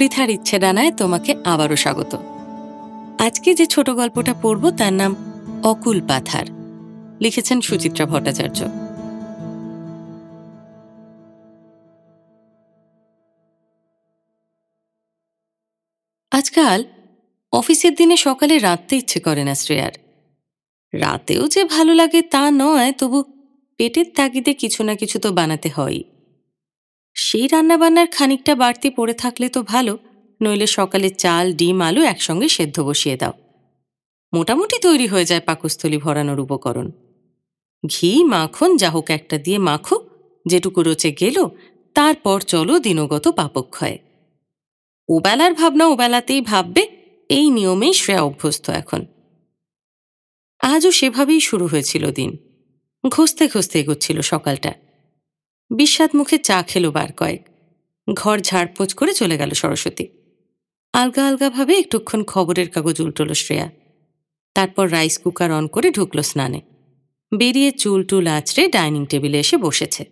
পৃথার ইচ্ছে ডানায় তোমাকে আবারও স্বাগত। আজকে যে ছোট গল্পটা পড়ব তার নাম অকুল পাথার। লিখেছেন সুচিত্রা ভট্টাচার্য। আজকাল অফিসের দিনে সকালে রাঁধতে ইচ্ছে করে না শ্রেয়ার। রাতেও যে ভালো লাগে তা নয়, তবু পেটের তাগিদে কিছু না কিছু তো বানাতে হয়ই। সেই রান্নাবান্নার খানিকটা বাড়তি পড়ে থাকলে তো ভালো, নইলে সকালে চাল, ডিম, আলু একসঙ্গে সেদ্ধ বসিয়ে দাও। মোটামুটি তৈরি হয়ে যায় পাকস্থলী ভরানোর উপকরণ। ঘি, মাখন যা হোক একটা দিয়ে মাখো, যেটুকু রোচে গেল, তারপর চলো দিনগত পাপক্ষয়ে। ওবেলার ভাবনা ওবেলাতেই ভাববে, এই নিয়মেই শ্রেয়া অভ্যস্ত এখন। আজও সেভাবেই শুরু হয়েছিল দিন। ঘষতে ঘষতে এগোচ্ছিল সকালটা। বিস্বাদ মুখে চা খেলো বার কয়েক। ঘর ঝাড়পোঁছ করে চলে গেল সরস্বতী। আলগা আলগাভাবে একটুক্ষণ খবরের কাগজ উল্টোল শ্রেয়া। তারপর রাইস কুকার অন করে ঢুকল স্নানে। বেরিয়ে চুল টুল আঁচড়ে ডাইনিং টেবিলে এসে বসেছে।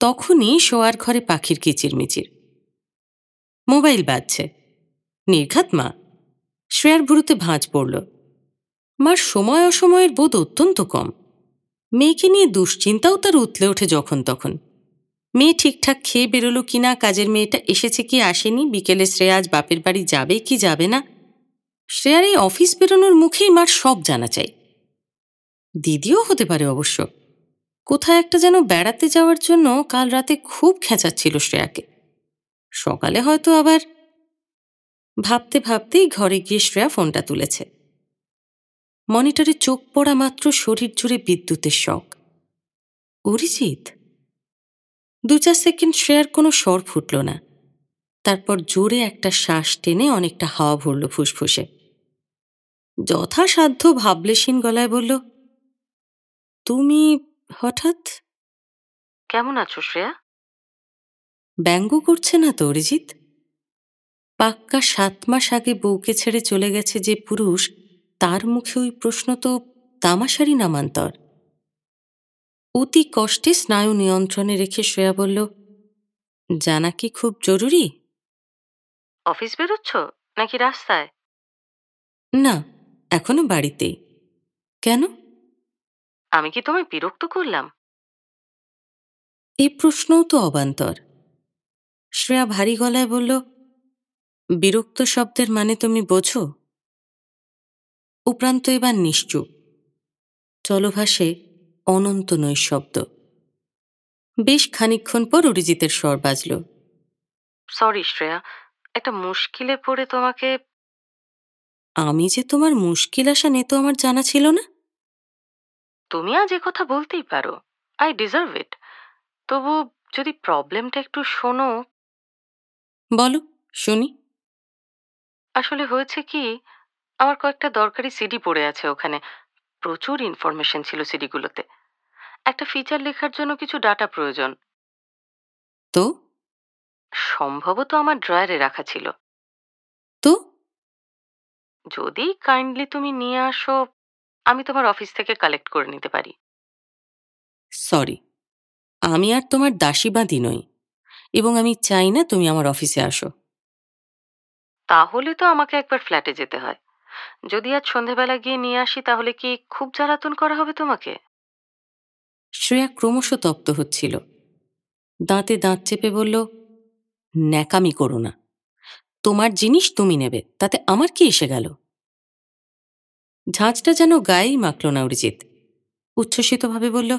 তখনই শোয়ার ঘরে পাখির কিচিরমিচির। মোবাইল বাজছে। নির্ঘাত মা। শ্রেয়ার ভুরুতে ভাঁজ পড়ল। মার সময় অসময়ের বোধ অত্যন্ত কম। মেয়েকে নিয়ে দুশ্চিন্তাও তার উতলে ওঠে যখন তখন। মেয়ে ঠিকঠাক খেয়ে বেরোলো কিনা, কাজের মেয়েটা এসেছে কি আসেনি, বিকেলে শ্রেয়া আজ বাপের বাড়ি যাবে কি যাবে না। শ্রেয়ার এই অফিস বেরোনোর মুখেই মার সব জানা চাই। দিদিও হতে পারে অবশ্য। কোথায় একটা যেন বেড়াতে যাওয়ার জন্য কাল রাতে খুব খেঁচাচ্ছিল শ্রেয়াকে। সকালে হয়তো আবার। ভাবতে ভাবতেই ঘরে গিয়ে শ্রেয়া ফোনটা তুলেছে। মনিটরে চোখ পড়া মাত্র শরীর জুড়ে বিদ্যুতের শক। অরিজিৎ। 2-4 সেকেন্ড শ্রেয়ার কোনো স্বর ফুটল না। তারপর জোরে একটা শ্বাস টেনে অনেকটা হাওয়া ভরল ফুসফুসে। যথাসাধ্য ভাবলেশীন গলায় বলল, তুমি হঠাৎ? কেমন আছো শ্রেয়া? ব্যঙ্গ করছে না তো অরিজিৎ? পাক্কা 7 মাস আগে বউকে ছেড়ে চলে গেছে যে পুরুষ, তার মুখে ওই প্রশ্ন তো তামাশারই নামান্তর। অতি কষ্টে স্নায়ু নিয়ন্ত্রণে রেখে শ্রেয়া বলল, জানা কি খুব জরুরি? অফিস বেরোচ্ছ নাকি রাস্তায়? না, এখনো বাড়িতেই। কেন? আমি কি তোমায় বিরক্ত করলাম? এই প্রশ্নও তো অবান্তর। শ্রেয়া ভারী গলায় বলল, বিরক্ত শব্দের মানে তুমি বোঝো? উপরান্ত এবার নিশ্চুপ। চলভাসে অনন্ত নৈশব্দ। বেশ খানিকক্ষণ পর অরিজিতের স্বর বাজল, সরি শ্রেয়া, একটা মুশকিলে পড়ে তোমাকে। আমি যে তোমার মুশকিল আসা নে তো আমার জানা ছিল না। তুমি আজ এ কথা বলতেই পারো, আই ডিজার্ভ ইট। তবু যদি প্রবলেমটা একটু শোনো। বলো, শুনি। আসলে হয়েছে কি, আমার কয়েকটা দরকারি সিডি পড়ে আছে ওখানে। প্রচুর ইনফরমেশন ছিল সিডিগুলোতে। একটা ফিচার লেখার জন্য কিছু ডাটা প্রয়োজন। তো সম্ভবত আমার ড্রয়ারে রাখা ছিল। তো যদি কাইন্ডলি তুমি নিয়ে আসো, আমি তোমার অফিস থেকে কালেক্ট করে নিতে পারি। সরি, আমি আর তোমার দাসী বাঁধি নই, এবং আমি চাই না তুমি আমার অফিসে আসো। তাহলে তো আমাকে একবার ফ্ল্যাটে যেতে হয়। যদি আজ সন্ধেবেলা গিয়ে নিয়ে আসি, তাহলে কি খুব জ্বালাতন করা হবে তোমাকে? শ্রেয়া ক্রমশ তপ্ত হচ্ছিল। দাঁতে দাঁত চেপে বলল, ন্যাকামি করো না। তোমার জিনিস তুমি নেবে, তাতে আমার কি এসে গেল? ঝাঁঝটা যেন গায়েই মাখল না অরিজিৎ। উচ্ছ্বসিতভাবে বলল,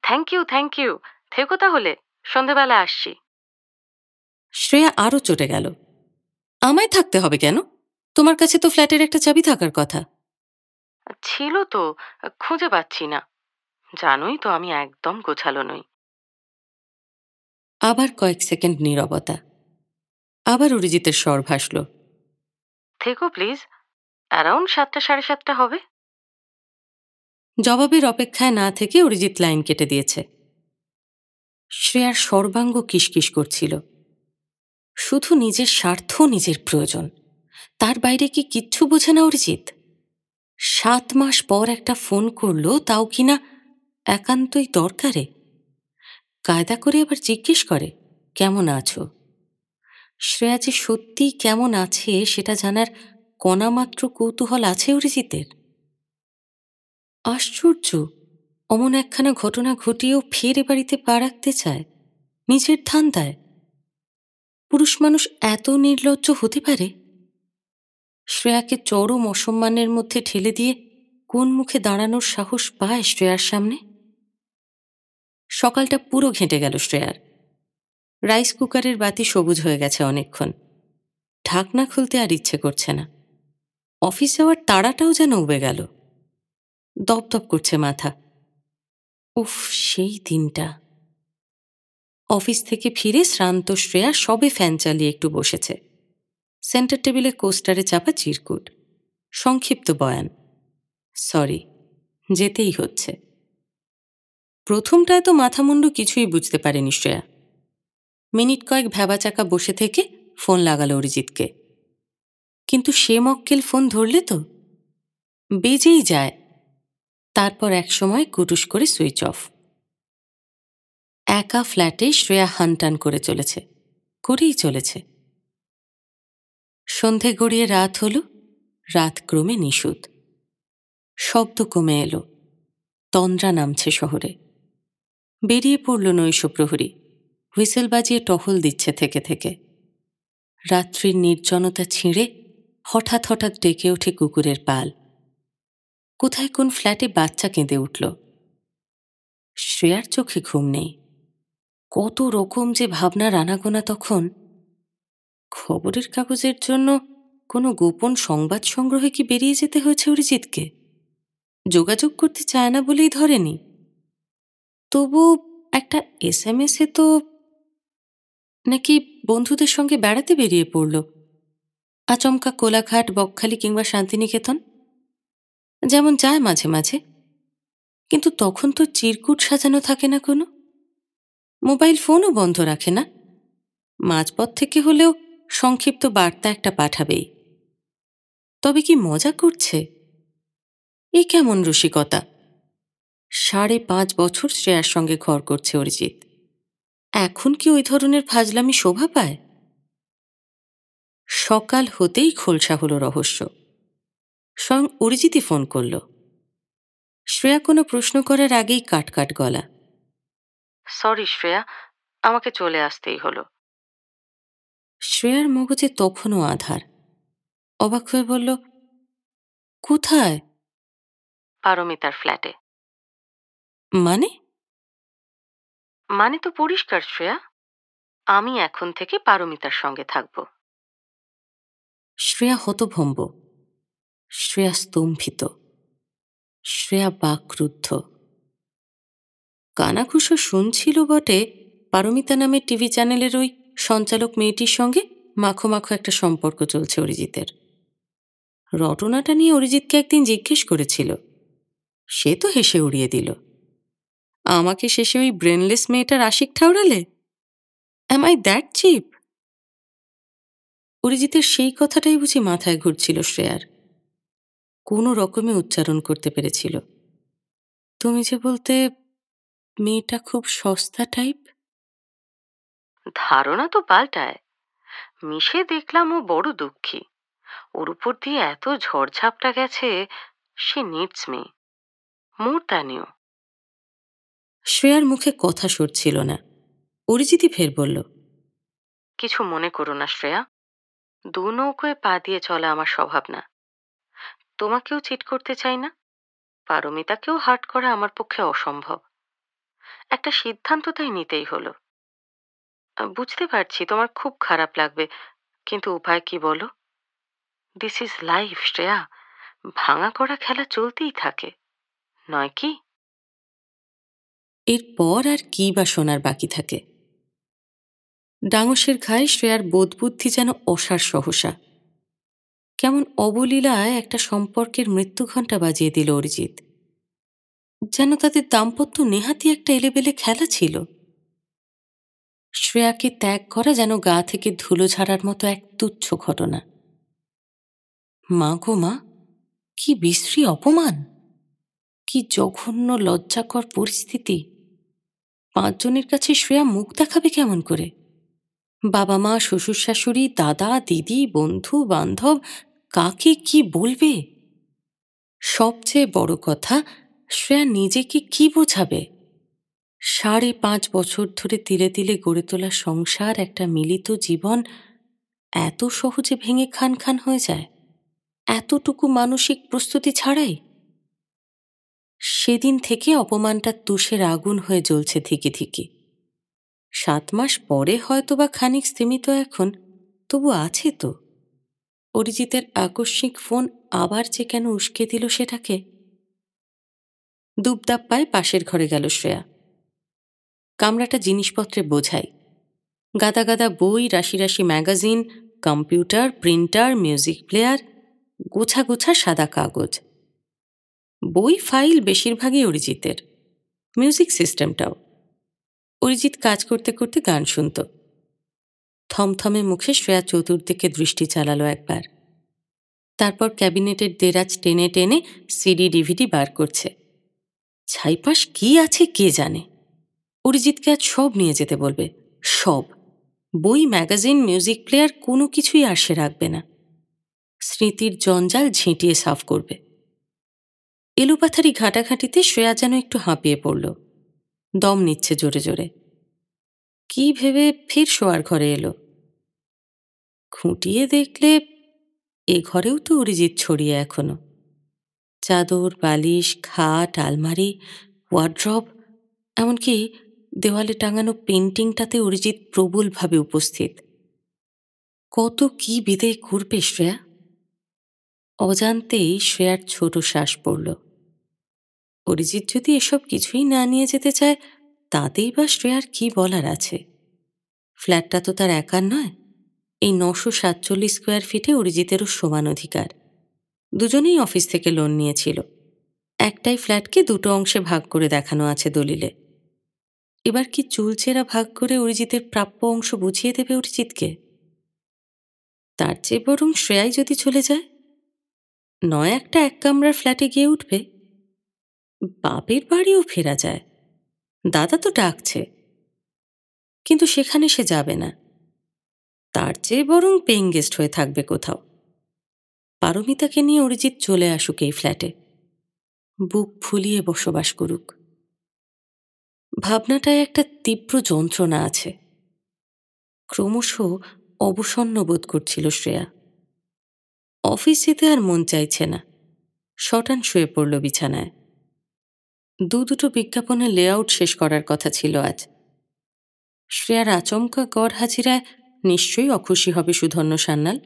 থ্যাংক ইউ, থ্যাংক ইউ। থেকো তাহলে, সন্ধেবেলা আসছি। শ্রেয়া আরও চটে গেল। আমায় থাকতে হবে কেন? তোমার কাছে তো ফ্ল্যাটের একটা চাবি থাকার কথা। ছিল তো, খুঁজে পাচ্ছি না। জানোই তো আমি একদম গোছালো নই। আবার কয়েক সেকেন্ড নীরবতা। আবার অরিজিতের স্বর ভাসল, থেকো প্লিজ, অ্যারাউন্ড 7টা 7:30 হবে। জবাবের অপেক্ষায় না থেকে অরিজিৎ লাইন কেটে দিয়েছে। শ্রেয়ার সর্বাঙ্গ কিসকিস করছিল। শুধু নিজের স্বার্থ, নিজের প্রয়োজন, তার বাইরে কি কিচ্ছু বোঝে না অরিজিৎ? 7 মাস পর একটা ফোন করলো, তাও কিনা একান্তই দরকারে। কায়দা করে আবার জিজ্ঞেস করে, কেমন আছো? শ্রেয়া যে সত্যিই কেমন আছে সেটা জানার কণামাত্র কৌতূহল আছে অরিজিতের। আশ্চর্য, অমন একখানা ঘটনা ঘটিয়েও ফের এ বাড়িতে পা রাখতে চায়, নিজের ধান্দায়। পুরুষ মানুষ এত নির্লজ্জ হতে পারে? শ্রেয়াকে চরম অসম্মানের মধ্যে ঠেলে দিয়ে কোন মুখে দাঁড়ানোর সাহস পায় শ্রেয়ার সামনে? সকালটা পুরো ঘেঁটে গেল শ্রেয়ার। রাইস কুকারের বাতি সবুজ হয়ে গেছে অনেকক্ষণ। ঢাকনা খুলতে আর ইচ্ছে করছে না। অফিস যাওয়ার তাড়াটাও যেন উবে গেল। দপদপ করছে মাথা। উফ, সেই দিনটা! অফিস থেকে ফিরে শ্রান্ত শ্রেয়া সবে ফ্যান চালিয়ে একটু বসেছে। সেন্টার টেবিলে কোস্টারে চাপা চিরকুট, সংক্ষিপ্ত বয়ান। সরি, যেতেই হচ্ছে। প্রথমটায় তো মাথামুন্ডু কিছুই বুঝতে পারেনি শ্রেয়া। মিনিট কয়েক ভ্যাবাচাকা বসে থেকে ফোন লাগালো অরিজিৎকে। কিন্তু সে মক্কেল ফোন ধরলে তো? বেজেই যায়, তারপর একসময় কুটুস করে সুইচ অফ। একা ফ্ল্যাটে শ্রেয়া হানটান করে চলেছে, করেই চলেছে। সন্ধে গড়িয়ে রাত হল, রাত ক্রমে নিশুত। শব্দ কমে এলো, তন্দ্রা নামছে শহরে। বেরিয়ে পড়ল নৈশ প্রহরী, হুইসেল বাজিয়ে টহল দিচ্ছে থেকে থেকে। রাত্রির নির্জনতা ছিঁড়ে হঠাৎ হঠাৎ ডেকে ওঠে কুকুরের পাল। কোথায় কোন ফ্ল্যাটে বাচ্চা কেঁদে উঠল। শ্রেয়ার চোখে ঘুম নেই। কত রকম যে ভাবনার আনাগোনা তখন। খবরের কাগজের জন্য কোনো গোপন সংবাদ সংগ্রহে কি বেরিয়ে যেতে হয়েছে অরিজিৎকে? যোগাযোগ করতে চায় না বলেই ধরেনি। তবু একটা SMS-এ তো নাকি বন্ধুদের সঙ্গে বেড়াতে বেরিয়ে পড়ল, আচমকা কোলাঘাট, বকখালি কিংবা শান্তিনিকেতন, যেমন যায় মাঝে মাঝে। কিন্তু তখন তো চিরকুট সাজানো থাকে না কোনো, মোবাইল ফোনও বন্ধ রাখে না। মাঝপথ থেকে হলেও সংক্ষিপ্ত বার্তা একটা পাঠাবেই। তবে কি মজা করছে? এ কেমন রসিকতা! 5.5 বছর শ্রেয়ার সঙ্গে ঘর করছে অরিজিৎ, এখন কি ওই ধরনের ফাজলামি শোভা পায়? সকাল হতেই খোলসা হলো রহস্য। স্বয়ং অরিজিৎই ফোন করল। শ্রেয়া কোনো প্রশ্ন করার আগেই কাট গলা। সরি শ্রেয়া, আমাকে চলে আসতেই হলো। শ্রেয়ার মগজে তখনও আধার। অবাক হয়ে বলল, কোথায়? পারমিতার ফ্ল্যাটে। মানে? মানে তো পরিষ্কার শ্রেয়া, আমি এখন থেকে পারমিতার সঙ্গে থাকব। শ্রেয়া হতভম্ব, শ্রেয়া স্তম্ভিত, শ্রেয়া বাকরুদ্ধ। কানাঘুষো শুনছিল বটে, পারমিতা নামের টিভি চ্যানেলের ওই সঞ্চালক মেয়েটির সঙ্গে মাখো মাখো একটা সম্পর্ক চলছে অরিজিতের। রটনাটা নিয়ে অরিজিৎকে একদিন জিজ্ঞেস করেছিল, সে তো হেসে উড়িয়ে দিল। আমাকে শেষে ওই ব্রেনলেস মেয়েটার আশিক ঠাউরালে? Am I that cheap? অরিজিতের সেই কথাটাই বুঝি মাথায় ঘুরছিল শ্রেয়ার। কোনো রকমে উচ্চারণ করতে পেরেছিল, তুমি যে বলতে মেয়েটা খুব সস্তা টাইপ। ধারণা তো পাল্টায়। মিশে দেখলাম ও বড় দুঃখী। ওর উপর দিয়ে এত ঝড়ঝাপটা গেছে, সে needs me more than you. শ্রেয়ার মুখে কথা সরছিল না। অরিজিৎই ফের বলল, কিছু মনে করো না শ্রেয়া, দু নৌকোয় পা দিয়ে চলা আমার স্বভাব না। তোমাকেও চিট করতে চাই না, পারমিতাকেও হার্ট করা আমার পক্ষে অসম্ভব। একটা সিদ্ধান্ত তাই নিতেই হলো। বুঝতে পারছি তোমার খুব খারাপ লাগবে, কিন্তু উপায় কি বলো? দিস ইজ লাইফ শ্রেয়া, ভাঙা করা খেলা চলতেই থাকে, নয় কি? এরপর আর কি বা শোনার বাকি থাকে? ডাঙসের ঘায়ে শ্রেয়ার বোধবুদ্ধি যেন অসার সহসা। কেমন অবলীলায় একটা সম্পর্কের মৃত্যুঘণ্টা বাজিয়ে দিল অরিজিৎ। যেন তাদের দাম্পত্য নেহাতি একটা এলেবেলে খেলা ছিল। শ্রেয়াকে ত্যাগ করা যেন গা থেকে ধুলো ঝাড়ার মতো এক তুচ্ছ ঘটনা। মা গো মা, কি বিশ্রী অপমান, কি জঘন্য লজ্জাকর পরিস্থিতি! 5 জনের কাছে শ্রেয়া মুখ দেখাবে কেমন করে? বাবা মা, শ্বশুর শাশুড়ি, দাদা দিদি, বন্ধু বান্ধব, কাকে কি বলবে? সবচেয়ে বড় কথা, শ্রেয়া নিজেকে কি বোঝাবে? 5.5 বছর ধরে তিলে তিলে গড়ে তোলা সংসার, একটা মিলিত জীবন এত সহজে ভেঙে খান খান হয়ে যায়, এতটুকু মানসিক প্রস্তুতি ছাড়াই? সেদিন থেকে অপমানটা তুষের আগুন হয়ে জ্বলছে ধিকি ধিকি। 7 মাস পরে হয়তোবা খানিক স্তিমিত এখন, তবু আছে তো। অরিজিতের আকস্মিক ফোন আবার যে কেন উস্কে দিল সেটাকে। দুপদাপ পায়ে পাশের ঘরে গেল শ্রেয়া। কামরাটা জিনিসপত্রে বোঝাই। গাদা গাদা বই, রাশি রাশি magazine, computer, printer, music player, গোছা গোছা সাদা কাগজ। বই ফাইল বেশিরভাগই অরিজিতের, মিউজিক সিস্টেমটাও। অরিজিৎ কাজ করতে করতে গান শুনত। থমথমে মুখে শ্রেয়া চতুর্দিকে দৃষ্টি চালালো একবার। তারপর ক্যাবিনেটের দেরাজ টেনে টেনে সিডি ডিভিডি বার করছে। ছাইপাশ কি আছে কে জানে। অরিজিৎকে আজ সব নিয়ে যেতে বলবে, সব। বই, ম্যাগাজিন, মিউজিক প্লেয়ার, কোনো কিছুই আর সে রাখবে না। স্মৃতির জঞ্জাল ঝেঁটিয়ে সাফ করবে। এলোপাথারি ঘাঁটাঘাঁটিতে শ্রেয়া যেন একটু হাঁপিয়ে পড়ল। দম নিচ্ছে জোরে জোরে। কি ভেবে ফের শোয়ার ঘরে এলো। খুঁটিয়ে দেখলে এ ঘরেও তো অরিজিৎ ছড়িয়ে এখনো। চাদর, বালিশ, খাট, আলমারি, ওয়ার্ড্রব, এমনকি দেওয়ালে টাঙানো পেন্টিংটাতে অরিজিৎ প্রবলভাবে উপস্থিত। কত কি বিদায় করবে শ্রেয়া? অজান্তেই শ্রেয়ার ছোট শ্বাস পড়ল। অরিজিৎ যদি এসব কিছুই না নিয়ে যেতে চায়, তাতেই বা শ্রেয়ার কি বলার আছে? ফ্ল্যাটটা তো তার একার নয়। এই 947 স্কোয়ার ফিটে অরিজিতেরও সমান অধিকার। দুজনেই অফিস থেকে লোন নিয়েছিল। একটাই ফ্ল্যাটকে দুটো অংশে ভাগ করে দেখানো আছে দলিলে। এবার কি চুলচেরা ভাগ করে অরিজিতের প্রাপ্য অংশ বুঝিয়ে দেবে অরিজিৎকে? তার চেয়ে বরং শ্রেয়াই যদি চলে যায়, নয় একটা এক কামরার ফ্ল্যাটে গিয়ে উঠবে। বাপের বাড়িও ফেরা যায়, দাদা তো ডাকছে, কিন্তু সেখানে সে যাবে না। তার চেয়ে বরং পেইং গেস্ট হয়ে থাকবে কোথাও। পারমিতাকে নিয়ে অরিজিৎ চলে আসুক এই ফ্ল্যাটে, বুক ফুলিয়ে বসবাস করুক। ভাবনাটায় একটা তীব্র যন্ত্রণা আছে। ক্রমশ অবসন্ন বোধ করছিল শ্রেয়া। অফিস যেতে আর মন চাইছে না। শটান শুয়ে পড়ল বিছানায়। দুটো বিজ্ঞাপনের লেআউট শেষ করার কথা ছিল আজ। শ্রেয়ার আচমকা গড় হাজিরায় নিশ্চয়ই অখুশি হবে সুধন্য সান্যাল,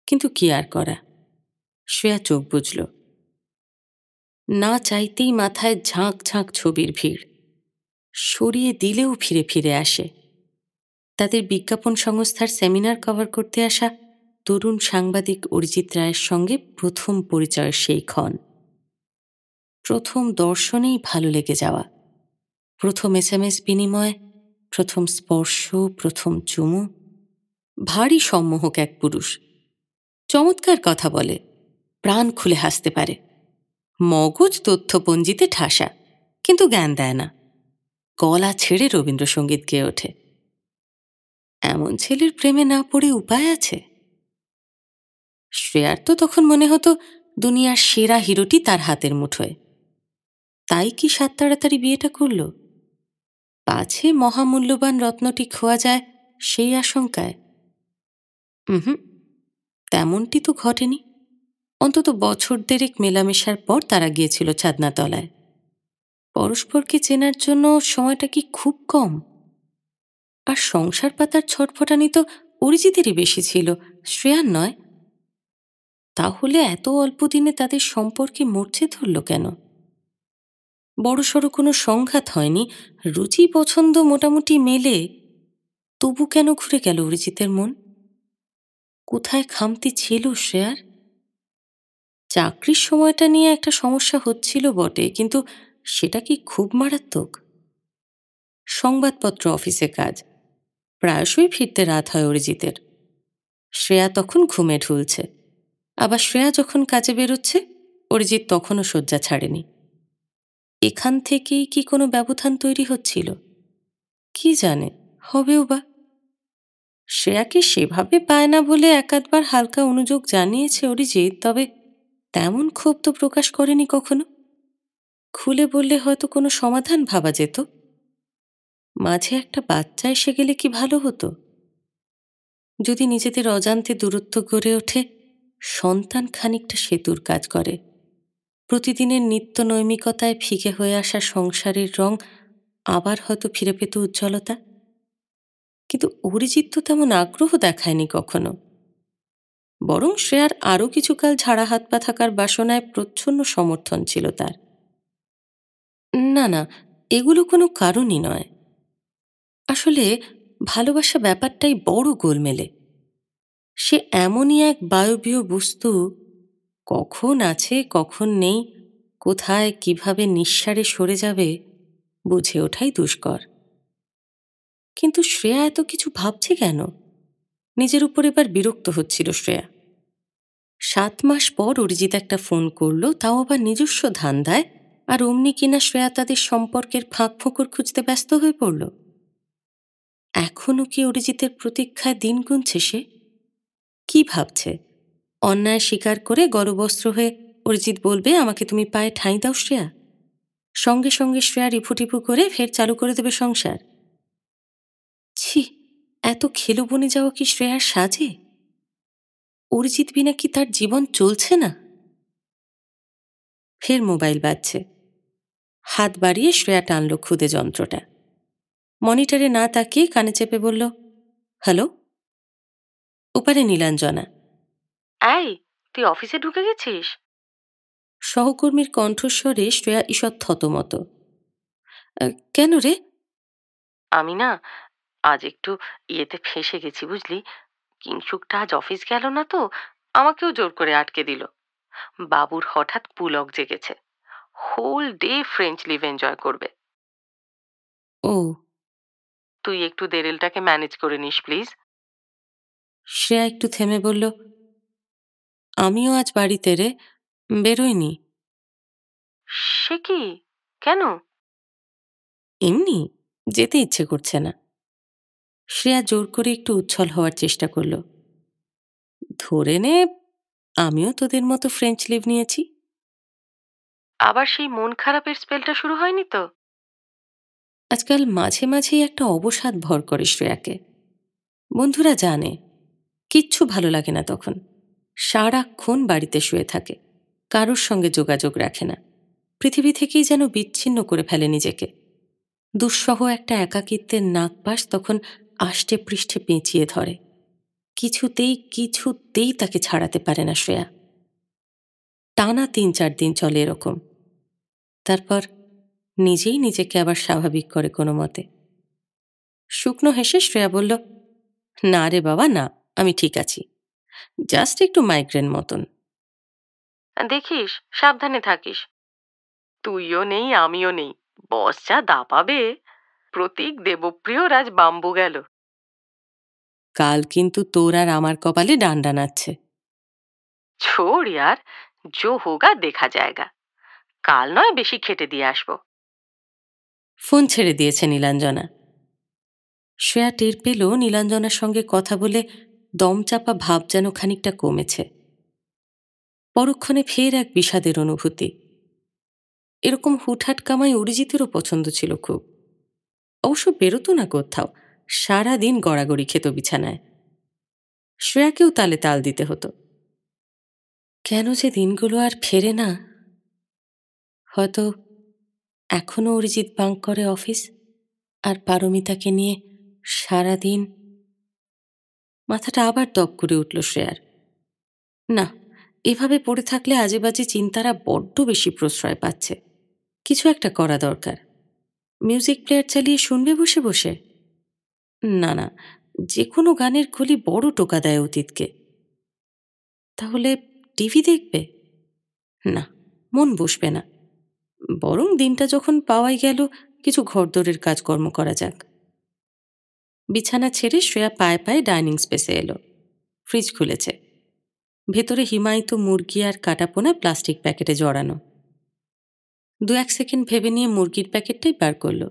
কিন্তু কি আর করা। শ্রেয়া চোখ বুঝল। না চাইতেই মাথায় ঝাঁক ঝাঁক ছবির ভিড়। সরিয়ে দিলেও ফিরে ফিরে আসে। তাদের বিজ্ঞাপন সংস্থার সেমিনার কভার করতে আসা তরুণ সাংবাদিক অরিজিৎ রায়ের সঙ্গে প্রথম পরিচয়ের সেই ক্ষণ। প্রথম দর্শনেই ভালো লেগে যাওয়া, প্রথম SMS বিনিময়, প্রথম স্পর্শ, প্রথম চুমু। ভারী সম্মোহক এক পুরুষ। চমৎকার কথা বলে, প্রাণ খুলে হাসতে পারে, মগজ তথ্যপঞ্জিতে ঠাসা, কিন্তু জ্ঞান দেয় না। গলা ছেড়ে রবীন্দ্রসঙ্গীত গেয়ে ওঠে। এমন ছেলের প্রেমে না পড়ে উপায় আছে? শ্রেয়ার তো তখন মনে হতো দুনিয়ার সেরা হিরোটি তার হাতের মুঠোয়। তাই কি সাত তাড়াতাড়ি বিয়েটা করল? পাছে মহামূল্যবান রত্নটি খোয়া যায় সেই আশঙ্কায়? হুম, তেমনটি তো ঘটেনি। অন্তত বছর দেড়েক মেলামেশার পর তারা গিয়েছিল ছাদনাতলায়। পরস্পরকে চেনার জন্য সময়টা কি খুব কম? আর সংসার পাতার ছটফটানি তো অরিজিতেরই বেশি ছিল, শ্রেয়ার নয়। তাহলে এত অল্প দিনে তাদের সম্পর্কে মরচে ধরল কেন? বড়সড় কোনো সংঘাত হয়নি, রুচি পছন্দ মোটামুটি মেলে। তবু কেন ঘুরে গেল অরিজিতের মন? কোথায় খামতি ছিল শ্রেয়ার? চাকরির সময়টা নিয়ে একটা সমস্যা হচ্ছিল বটে, কিন্তু সেটা কি খুব মারাত্মক? সংবাদপত্র অফিসে কাজ, প্রায়শই ফিরতে রাত হয় অরিজিতের। শ্রেয়া তখন ঘুমে ঢুলছে। আবার শ্রেয়া যখন কাজে বেরোচ্ছে, অরিজিৎ তখনও শয্যা ছাড়েনি। এখান থেকেই কি কোনো ব্যবধান তৈরি হচ্ছিল? কি জানে, হবেও বা। শ্রেয়াকে সেভাবে পায় না বলে একাধবার হালকা অনুযোগ জানিয়েছে অরিজিৎ, তবে তেমন ক্ষোভ তো প্রকাশ করেনি কখনো। খুলে বললে হয়তো কোনো সমাধান ভাবা যেত। মাঝে একটা বাচ্চা এসে গেলে কি ভালো হতো? যদি নিজেদের অজান্তে দূরত্ব গড়ে ওঠে, সন্তান খানিকটা সেতুর কাজ করে। প্রতিদিনের নিত্য নৈমিকতায় ফিকে হয়ে আসা সংসারের রং আবার হয়তো ফিরে পেত উজ্জ্বলতা। কিন্তু অরিজিৎ তো তেমন আগ্রহ দেখায়নি কখনো। বরং শ্রেয়ার আরও কিছুকাল ঝাড়া হাত পা থাকার বাসনায় প্রচ্ছন্ন সমর্থন ছিল তার। না না, এগুলো কোনো কারণই নয়। আসলে ভালোবাসা ব্যাপারটাই বড় গোলমেলে। সে এমনই এক বায়বীয় বস্তু, কখন আছে কখন নেই, কোথায় কিভাবে নিঃসাড়ে সরে যাবে বুঝে ওঠাই দুষ্কর। কিন্তু শ্রেয়া এত কিছু ভাবছে কেন? নিজের উপর এবার বিরক্ত হচ্ছিল শ্রেয়া। 7 মাস পর অরিজিৎ একটা ফোন করল, তাও আবার নিজস্ব ধান্দায়, আর অমনি কিনা শ্রেয়া তাদের সম্পর্কের ফাঁক ফোকর খুঁজতে ব্যস্ত হয়ে পড়ল। এখনও কি অরিজিতের প্রতীক্ষায় দিন গুনছে সে? কি ভাবছে? অন্যায় স্বীকার করে গলবস্ত্র হয়ে অরিজিৎ বলবে, আমাকে তুমি পায়ে ঠাঁই দাও শ্রেয়া? সঙ্গে সঙ্গে শ্রেয়া রিফুটিফু করে ফের চালু করে দেবে সংসার? ছি, এত খেলো বনে যাওয়া কি শ্রেয়ার সাজে? অরিজিৎ বিনা কি তার জীবন চলছে না? ফের মোবাইল বাজছে। হাত বাড়িয়ে শ্রেয়া টানল খুদে যন্ত্রটা। মনিটরে না তাকিয়ে কানে চেপে বলল, হ্যালো। ওপারে নীলাঞ্জনা। এই, তুই অফিসে ঢুকে গেছিস? সহকর্মীর কণ্ঠস্বরে শ্রেয়া ঈষৎ থতমত। কেন রে? আমি না, আজ একটু ইয়েতে ফেঁসে গেছি বুঝলি। কিংসুকটা আজ অফিস গেল না তো, আমাকেও জোর করে আটকে দিল। বাবুর হঠাৎ পুলক জেগেছে, whole day French leave enjoy করবে। ও। তুই একটু দেরেলটাকে ম্যানেজ করে নিস প্লিজ। শ্রেয়া একটু থেমে বলল, আমিও আজ বাড়িতে রে, বেরোয়নি। সে কি? কেন? এমনি, যেতে ইচ্ছে করছে না। শ্রেয়া জোর করে একটু উচ্ছল হওয়ার চেষ্টা করল। ধরে নে, আমিও তোদের মতো ফ্রেঞ্চ লিভ নিয়েছি। আবার সেই মন খারাপের স্পেলটা শুরু হয়নি তো? আজকাল মাঝে মাঝেই একটা অবসাদ ভর করে শ্রেয়াকে। বন্ধুরা জানে, কিচ্ছু ভালো লাগে না তখন। সারাক্ষণ বাড়িতে শুয়ে থাকে, কারোর সঙ্গে যোগাযোগ রাখে না, পৃথিবী থেকেই যেন বিচ্ছিন্ন করে ফেলে নিজেকে। দুঃসহ একটা একাকিত্বের নাগপাশ তখন আষ্টে পৃষ্ঠে পেঁচিয়ে ধরে। কিছুতেই কিছুতেই তাকে ছাড়াতে পারে না শ্রেয়া। টানা 3-4 দিন চলে এরকম। তারপর নিজেই নিজেকে আবার স্বাভাবিক করে কোনো মতে। শুকনো হেসে শ্রেয়া বলল, না রে বাবা না, আমি ঠিক আছি। জাস্ট একটু মাইগ্রেন মতন। দেখিস, সাবধানে থাকিস। তুইও নেই, আমিও নেই, বস যা দাপাবে। প্রতীক দেবপ্রিয়র আজ বাম্বু গেল। কাল কিন্তু তোর আর আমার কপালে ডান্ডা নাচছে। छोड़ यार, जो होगा देखा जाएगा। কাল নয় বেশি খেটে দিয়ে আসবো। ফোন ছেড়ে দিয়েছে নীলাঞ্জনা। শ্রেয়া টের পেল নীলাঞ্জনার সঙ্গে কথা বলে দমচাপা ভাব যেন খানিকটা কমেছে। পরক্ষণে ফের এক বিষাদের অনুভূতি। এরকম হুটহাট কামাই অরিজিতেরও পছন্দ ছিল খুব। অবশ্য বেরোতো না কোথাও, সারাদিন গড়াগড়ি খেত বিছানায়। শ্রেয়াকেও তালে তাল দিতে হতো। কেন যে দিনগুলো আর ফেরে না? হয়তো এখনও অরিজিৎ বাঙ্ক করে অফিস, আর পারমিতাকে নিয়ে সারাদিন। মাথাটা আবার দপ করে উঠল শ্রেয়ার। না, এভাবে পড়ে থাকলে আজে বাজে চিন্তারা বড্ড বেশি প্রশ্রয় পাচ্ছে। কিছু একটা করা দরকার। মিউজিক প্লেয়ার চালিয়ে শুনবে বসে বসে? না না, যে কোনো গানের কলি বড় টোকা দেয় অতীতকে। তাহলে টিভি দেখবে? না, মন বসবে না। বরং দিনটা যখন পাওয়াই গেল, কিছু ঘরদোরের কাজকর্ম করা যাক। বিছানা ছেড়ে শ্রেয়া পায়ে পায়ে ডাইনিং স্পেসে এলো। ফ্রিজ খুলেছে। ভেতরে হিমায়িত মুরগি আর কাটাপোনা প্লাস্টিক প্যাকেটে জড়ানো। 2-1 সেকেন্ড ভেবে নিয়ে মুরগির প্যাকেটটাই বার করল।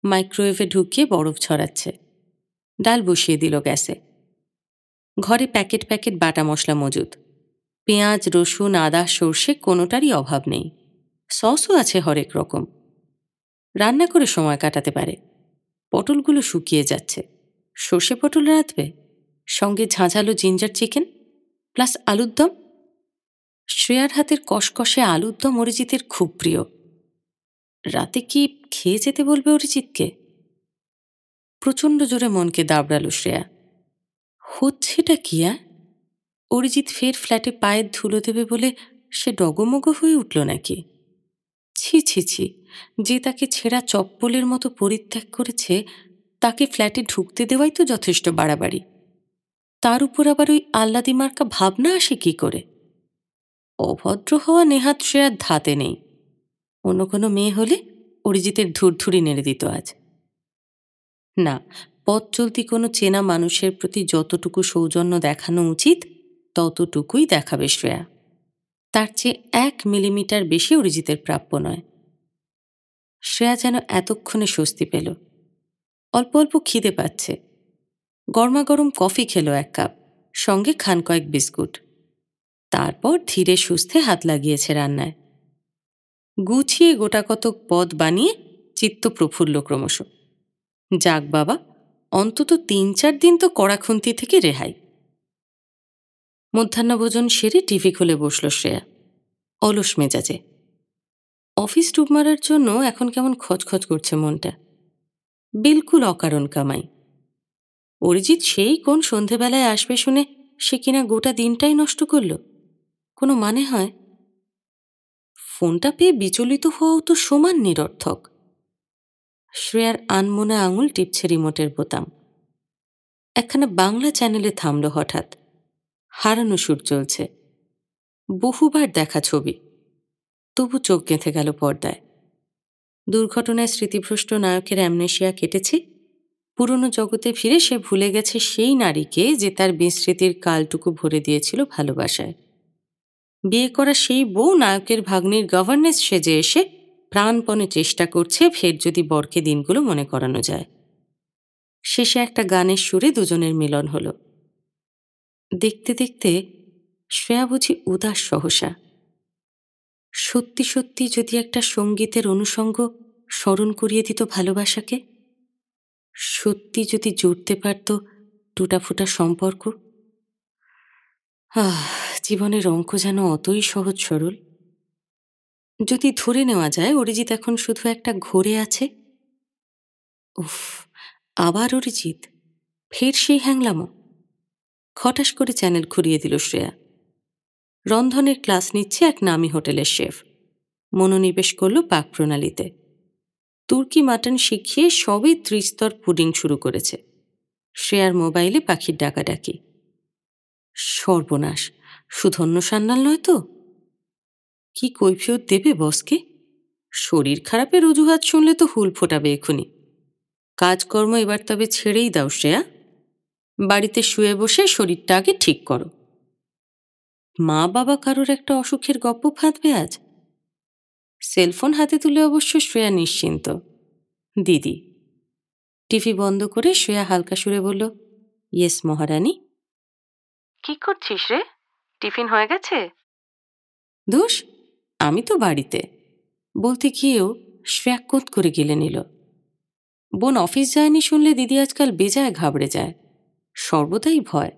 মাইক্রোওয়েভে ঢুকিয়ে বরফ ছড়াচ্ছে। ডাল বসিয়ে দিল গ্যাসে। ঘরে প্যাকেট প্যাকেট বাটা মশলা মজুদ। পেঁয়াজ, রসুন, আদা, সর্ষে কোনোটারই অভাব নেই। সসও আছে হরেক রকম। রান্না করে সময় কাটাতে পারে। পটলগুলো শুকিয়ে যাচ্ছে। সর্ষে পটল রাঁধবে, সঙ্গে ঝাঁঝালো জিঞ্জার চিকেন প্লাস আলুর দম। শ্রেয়ার হাতের কষকষে আলুর দম অরিজিতের খুব প্রিয়। রাতে কি খেয়ে যেতে বলবে অরিজিৎকে? প্রচণ্ড জোরে মনকে দাবড়ালো শ্রেয়া। হচ্ছেটা কি? অরিজিৎ ফের ফ্ল্যাটে পায়ের ধুলো দেবে বলে সে ডগমগ হয়ে উঠল নাকি? ছি ছি ছি, যে তাকে ছেঁড়া চপ্পলের মতো পরিত্যাগ করেছে তাকে ফ্ল্যাটে ঢুকতে দেওয়াই তো যথেষ্ট বাড়াবাড়ি। তার উপর আবার ওই আহ্লাদি মার্কা ভাবনা আসে কি করে? অভদ্র হওয়া নেহাত শ্রেয়ার ধাতে নেই। অন্য কোনো মেয়ে হলে অরিজিতের ধুরধুরি নেড়ে দিত আজ। না, পথ চলতি কোনো চেনা মানুষের প্রতি যতটুকু সৌজন্য দেখানো উচিত ততটুকুই দেখাবে শ্রেয়া। তার চেয়ে 1 মিলিমিটার বেশি অরিজিতের প্রাপ্য নয়। শ্রেয়া যেন এতক্ষণে স্বস্তি পেল। অল্প অল্প খিদে পাচ্ছে। গরমাগরম কফি খেলো 1 কাপ, সঙ্গে খান কয়েক বিস্কুট। তারপর ধীরে সুস্থে হাত লাগিয়েছে রান্নায়। গুছিয়ে গোটাকতক পদ বানিয়ে চিত্ত প্রফুল্ল ক্রমশ। যাক বাবা, অন্তত 3-4 দিন তো কড়াখন্তি থেকে রেহাই। মধ্যাহ্নভোজন সেরে টিভি খুলে বসল শ্রেয়া, অলস মেজাজে। অফিস ডুব মারার জন্য এখন কেমন খচখচ করছে মনটা। বিলকুল অকারণ কামাই। অরিজিৎ সেই কোন সন্ধেবেলায় আসবে শুনে সে কিনা গোটা দিনটাই নষ্ট করল। কোনো মানে হয়? ফোনটা পেয়ে বিচলিত হওয়াও তো সমান নিরর্থক। শ্রেয়ার আনমনে আঙুল টিপছে রিমোটের বোতাম। একখানা বাংলা চ্যানেলে থামল হঠাৎ। হারানো সুর চলছে। বহুবার দেখা ছবি, তবু চোখ গেঁথে গেল পর্দায়। দুর্ঘটনায় স্মৃতিভ্রষ্ট নায়কের অ্যামনেশিয়া কেটেছে। পুরনো জগতে ফিরে সে ভুলে গেছে সেই নারীকে যে তার বিস্মৃতির কালটুকু ভরে দিয়েছিল ভালোবাসায়। বিয়ে করা সেই বউ নায়কের ভাগ্নির গভর্নেন্স সেজে এসে প্রাণপণে চেষ্টা করছে ফের যদি বরকে দিনগুলো মনে করানো যায়। শেষে একটা গানের সুরে দুজনের মিলন হলো। দেখতে দেখতে শ্রেয়া বুঝি উদাস সহসা। সত্যি সত্যি যদি একটা সঙ্গীতের অনুষঙ্গ স্মরণ করিয়ে দিত ভালোবাসাকে, সত্যি যদি জুড়তে পারত টুটাফুটা সম্পর্ক। জীবনের অঙ্ক যেন অতই সহজ সরল। যদি ধরে নেওয়া যায় অরিজিৎ এখন শুধু একটা ঘোরে আছে। উফ, আবার অরিজিৎ, ফের সেই হ্যাংলামো। খটাস করে চ্যানেল ঘুরিয়ে দিল শ্রেয়া। রন্ধনের ক্লাস নিচ্ছে এক নামী হোটেলের শেফ। মনোনিবেশ করল পাক প্রণালীতে। তুর্কি মাটন শিখিয়ে সবে 30 স্তর পুডিং শুরু করেছে। শ্রেয়ার মোবাইলে পাখির ডাকাডাকি। সর্বনাশ, সুধন্য সান্যাল নয় তো? কি কৈফিয়ত দেবে বসকে? শরীর খারাপের অজুহাত শুনলে তো হুল ফোটাবে এখুনি। কাজকর্ম এবার তবে ছেড়েই দাও শ্রেয়া। বাড়িতে শুয়ে বসে শরীরটা আগে ঠিক করো। মা বাবা কারোর একটা অসুখের গপ্প ফাঁদবে আজ। সেলফোন হাতে তুলে অবশ্য শ্রেয়া নিশ্চিন্ত। দিদি। টিভি বন্ধ করে শ্রেয়া হালকা সুরে বলল, ইয়েস মহারানী। কি করছিস রে? টিফিন হয়ে গেছে? দোষ, আমি তো বাড়িতে। বলতে গিয়েও শ্রেয়া কোত করে গেলে নিল। বোন অফিস যায়নি শুনলে দিদি আজকাল বেজায় ঘাবড়ে যায়। সর্বদাই ভয়।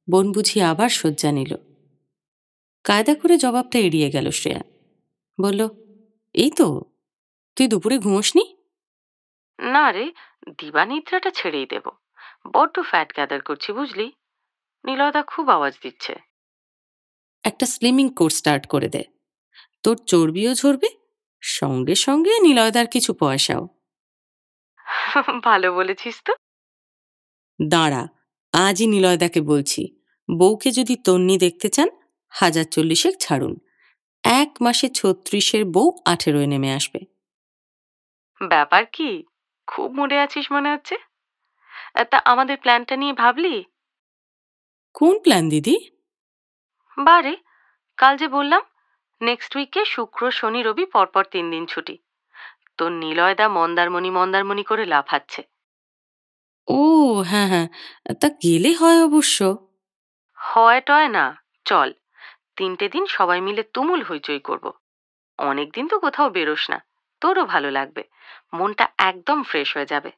বোন বুঝি আবার শয্যা নিল। কায়দা করে জবাবটা এড়িয়ে গেল শ্রেয়া। বলল, এই তো, তুই দুপুরে ঘুমোসনি? না রে, দিবানিদ্রাটা ছেড়েই দেব। বড্ড ফ্যাট গ্যাদার করছি বুঝলি। নীলয়দা খুব আওয়াজ দিচ্ছে। একটা স্লিমিং কোর্স স্টার্ট করে দে। তোর চর্বিও ঝরবে, সঙ্গে সঙ্গে নিলয়দার কিছু পয়সাও। ভালো বলেছিস তো। দাঁড়া, আজই নিলয়দাকে বলছি, বউকে যদি তন্নি দেখতে চান 1040 ছাড়ুন। 1 মাসে 36-এর বউ 18-এ নেমে আসবে। ব্যাপার কি? খুব মুডে আছিস মনে হচ্ছে। তা আমাদের প্ল্যানটা নিয়ে ভাবলি? কোন প্ল্যান দিদি? বারে, কাল যে বললাম নেক্সট উইকে শুক্র শনি রবি পরপর 3 দিন ছুটি। তোর নিলয়দা মন্দারমণি মন্দারমণি করে লাফাচ্ছে। ও হ্যাঁ, হ্যাঁ। তা গেলে হয় অবশ্য। হয় টয় না, চল। 3টে দিন সবাই মিলে তুমুল হইচই করব। অনেকদিন তো কোথাও বেরোস না, তোরও ভালো লাগবে, মনটা একদম ফ্রেশ হয়ে যাবে।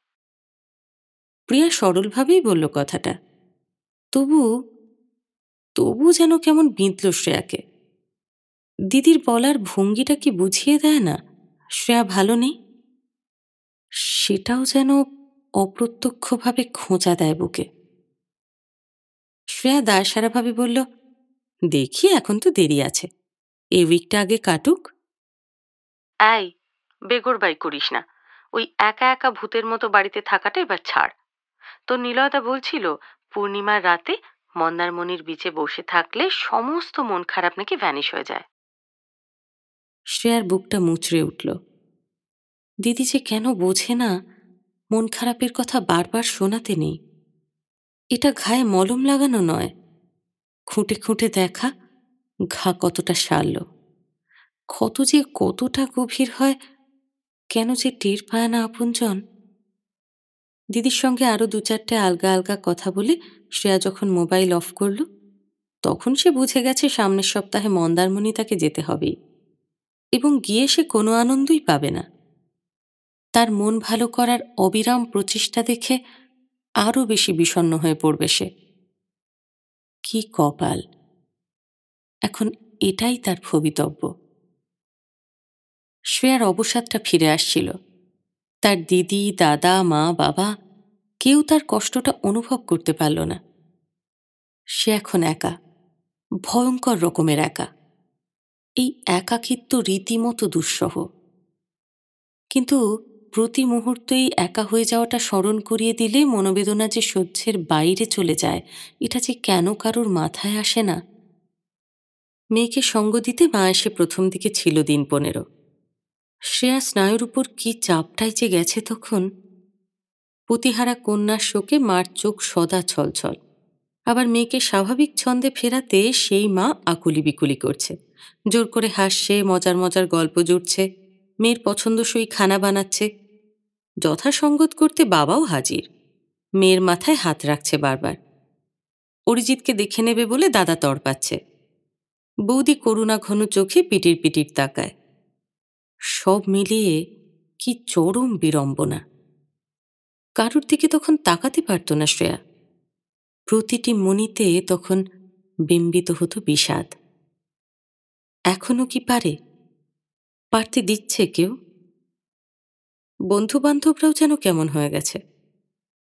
প্রিয়া সরলভাবেই বলল কথাটা। তবু তবু যেন কেমন বিঁধল শ্রেয়াকে। দিদির বলার ভঙ্গিটা কি বুঝিয়ে দেয় না শ্রেয়া ভালো নেই? সেটাও যেন অপ্রত্যক্ষভাবে খোঁচা দেয় বুকে। শ্রেয়া দায়সারাভাবে বলল, দেখি এখন তো দেরি আছে, এই উইকটা আগে কাটুক। এই, বেগরবাই করিস না। ওই একা একা ভূতের মতো বাড়িতে থাকাটা এবার ছাড়। তো নিলয়দা বলছিল পূর্ণিমার রাতে মন্দারমণির বিচে বসে থাকলে সমস্ত মন খারাপ নাকি ভ্যানিশ হয়ে যায়। শ্রেয়ার বুকটা মুচড়ে উঠল। দিদি যে কেন বোঝে না মন খারাপের কথা বারবার শোনাতে নেই। এটা ঘায়ে মলম লাগানো নয়, খুঁটে খুঁটে দেখা ঘা কতটা সারল, ক্ষত যে কতটা গভীর হয় কেন যে টের পায় না আপনজন। দিদির সঙ্গে আরো 2-4টে আলগা আলগা কথা বলে শ্রেয়া যখন মোবাইল অফ করল, তখন সে বুঝে গেছে সামনের সপ্তাহে মন্দারমণি তাকে যেতে হবেই, এবং গিয়ে সে কোনো আনন্দই পাবে না। তার মন ভালো করার অবিরাম প্রচেষ্টা দেখে আরও বেশি বিষণ্ণ হয়ে পড়বে সে। কি কপাল! এখন এটাই তার ভবিতব্য। শ্রেয়ার অবসাদটা ফিরে আসছিল। তার দিদি, দাদা, মা, বাবা কেউ তার কষ্টটা অনুভব করতে পারল না। সে এখন একা, ভয়ঙ্কর রকমের একা। এই একাকিত্ব রীতিমতো দুঃসহ। কিন্তু প্রতি মুহূর্তেই একা হয়ে যাওয়াটা স্মরণ করিয়ে দিলে মনোবেদনা যে সহ্যের বাইরে চলে যায়, এটা যে কেন কারোর মাথায় আসে না। মেয়েকে সঙ্গ দিতে মা এসে প্রথম দিকে ছিল দিন 15। শ্রেয়া স্নায়ুর উপর কি চাপটাই যে গেছে তখন। পতিহারা কন্যার শোকে মার চোখ সদা ছলছল। আবার মেয়েকে স্বাভাবিক ছন্দে ফেরাতে সেই মা আকুলি বিকুলি করছে, জোর করে হাসছে, মজার মজার গল্প জুড়ছে, মেয়ের পছন্দসই খানা বানাচ্ছে। যথাসঙ্গত করতে বাবাও হাজির, মেয়ের মাথায় হাত রাখছে বারবার। অরিজিৎকে দেখে নেবে বলে দাদা তড়পাচ্ছে। বৌদি করুণা ঘন চোখে পিটির পিটির তাকায়। সব মিলিয়ে কি চরম বিড়ম্বনা। কারুর দিকে তখন তাকাতে পারত না শ্রেয়া। প্রতিটি মনিতে তখন বিম্বিত হতো বিষাদ। এখনো কি পারে? পারতে দিচ্ছে কেউ? বন্ধুবান্ধবরাও যেন কেমন হয়ে গেছে।